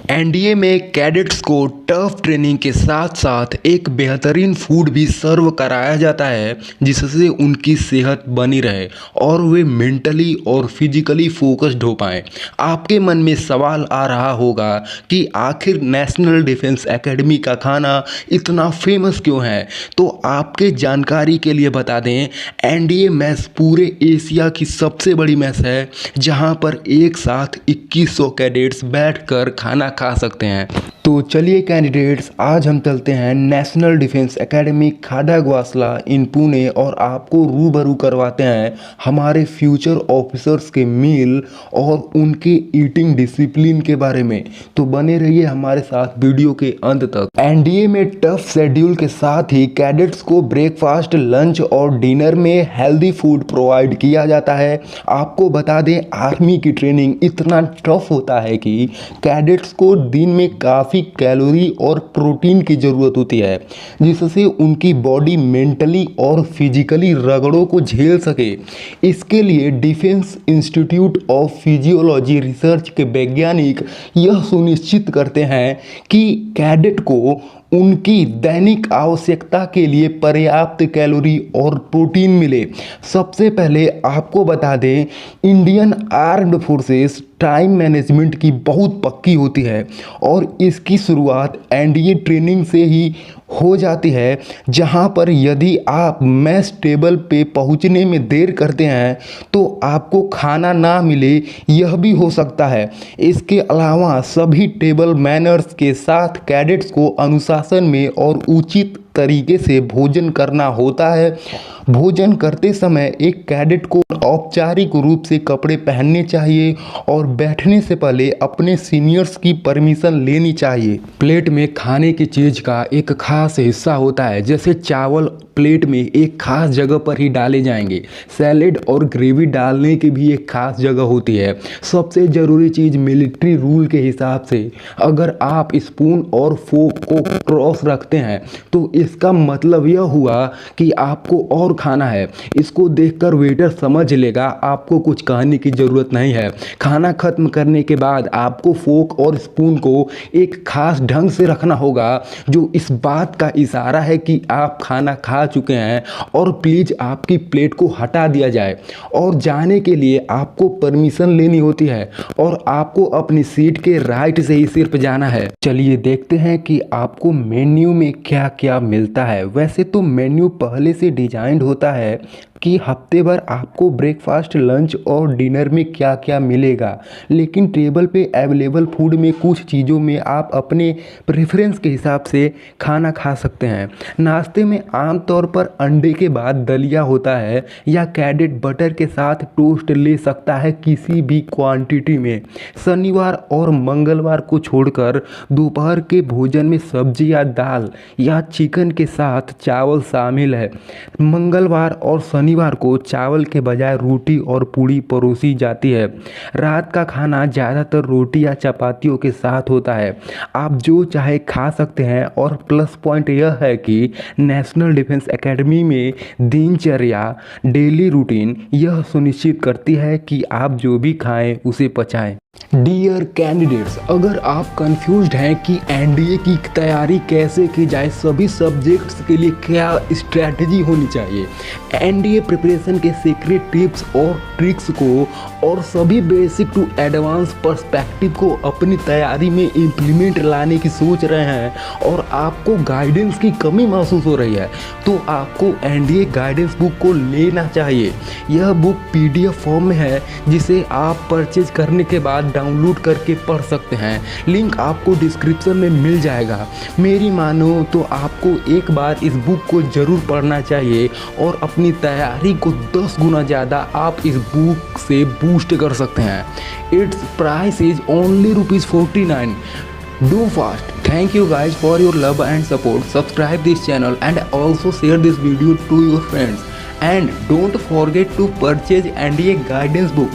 NDA में cadets को tough training के साथ साथ एक बेहतरीन फूड भी सर्व कराया जाता है जिससे उनकी सेहत बनी रहे और वे मेंटली और फिजिकली फोकस्ड हो पाएं। आपके मन में सवाल आ रहा होगा कि आखिर नेशनल डिफेंस एकेडमी का खाना इतना फेमस क्यों है। तो आपके जानकारी के लिए बता दें, एनडीए मेस पूरे एशिया की सबसे बड़ी मेस है जहां पर एक साथ 2100 कैडेट्स बैठकर खाना खा सकते हैं। तो चलिए कैंडिडेट्स, आज हम चलते हैं नेशनल डिफेंस एकेडमी खाडागवासला इन पुणे और आपको रूबरू करवाते हैं हमारे फ्यूचर ऑफिसर्स के मील और उनके ईटिंग डिसिप्लिन के बारे में। तो बने रहिए हमारे साथ वीडियो के अंत तक। एनडीए में टफ शेड्यूल के साथ ही कैडेट्स को ब्रेकफास्ट, लंच और डिनर में हेल्दी फूड प्रोवाइड किया जाता है। आपको बता दें, आर्मी की ट्रेनिंग इतना टफ होता है कि कैडेट्स को दिन में काफ़ी कैलोरी और प्रोटीन की ज़रूरत होती है जिससे उनकी बॉडी मेंटली और फिजिकली रगड़ों को झेल सके। इसके लिए defence institute of physiology research के वैज्ञानिक यह सुनिश्चित करते हैं कि कैडेट को उनकी दैनिक आवश्यकता के लिए पर्याप्त कैलोरी और प्रोटीन मिले। सबसे पहले आपको बता दें, Indian armed forces time management की बहुत पक्की होती है और इसकी शुरुआत एनडीए ट्रेनिंग से ही हो जाती है, जहां पर यदि आप मेस टेबल पे पहुंचने में देर करते हैं तो आपको खाना ना मिले, यह भी हो सकता है। इसके अलावा सभी टेबल मैनर्स के साथ कैडेट्स को अनुशासन में और उचित तरीके से भोजन करना होता है। भोजन करते समय एक कैडेट को औपचारिक रूप से कपड़े पहनने चाहिए और बैठने से पहले अपने सीनियर्स की परमिशन लेनी चाहिए। प्लेट में खाने की चीज़ का एक खास हिस्सा होता है, जैसे चावल प्लेट में एक खास जगह पर ही डाले जाएंगे। सैलेड और ग्रेवी डालने की भी एक खास जगह होती है। सबसे ज़रूरी चीज़ मिलिट्री रूल के हिसाब से अगर आप स्पून और फोक को क्रॉस रखते हैं तो इसका मतलब यह हुआ कि आपको और खाना है। इसको देखकर वेटर समझ लेगा, आपको कुछ कहने की ज़रूरत नहीं है। खाना खत्म करने के बाद आपको फोक और स्पून को एक खास ढंग से रखना होगा जो इस बात का इशारा है कि आप खाना खा चुके हैं और प्लीज़ आपकी प्लेट को हटा दिया जाए। और जाने के लिए आपको परमिशन लेनी होती है और आपको अपनी सीट के राइट से ही सिर्फ जाना है। चलिए देखते हैं कि आपको मेन्यू में क्या क्या मिलता है। वैसे तो मेन्यू पहले से डिजाइंड होता है कि हफ्ते भर आपको ब्रेकफास्ट, लंच और डिनर में क्या क्या मिलेगा, लेकिन टेबल पे अवेलेबल फूड में कुछ चीज़ों में आप अपने प्रेफरेंस के हिसाब से खाना खा सकते हैं। नाश्ते में आमतौर पर अंडे के बाद दलिया होता है या कैडेट बटर के साथ टोस्ट ले सकता है किसी भी क्वांटिटी में। शनिवार और मंगलवार को छोड़कर दोपहर के भोजन में सब्जी या दाल या चिकन के साथ चावल शामिल है। मंगलवार और शनिवार को चावल के बजाय रोटी और पूड़ी परोसी जाती है। रात का खाना ज़्यादातर रोटी या चपातियों के साथ होता है। आप जो चाहे खा सकते हैं और प्लस पॉइंट यह है कि नेशनल डिफेंस एकेडमी में दिनचर्या, डेली रूटीन यह सुनिश्चित करती है कि आप जो भी खाएं उसे पचाएं। डियर कैंडिडेट्स, अगर आप कंफ्यूज्ड हैं कि एनडीए की तैयारी कैसे की जाए, सभी सब्जेक्ट्स के लिए क्या स्ट्रैटेजी होनी चाहिए, एनडीए प्रिपरेशन के सीक्रेट टिप्स और ट्रिक्स को और सभी बेसिक टू एडवांस पर्सपेक्टिव को अपनी तैयारी में इम्प्लीमेंट लाने की सोच रहे हैं और आपको गाइडेंस की कमी महसूस हो रही है, तो आपको एनडीए गाइडेंस बुक को लेना चाहिए। यह बुक पीडीएफ फॉर्म में है जिसे आप परचेज करने के बाद डाउनलोड करके पढ़ सकते हैं। लिंक आपको डिस्क्रिप्शन में मिल जाएगा। मेरी मानो तो आपको एक बार इस बुक को ज़रूर पढ़ना चाहिए और अपनी तैयारी को 10 गुना ज़्यादा आप इस बुक से बूस्ट कर सकते हैं। It's price is only ₹49। Do fast. Thank you guys for your love and support. Subscribe this channel and also share this video to your friends. And don't forget to purchase NDA guidance book.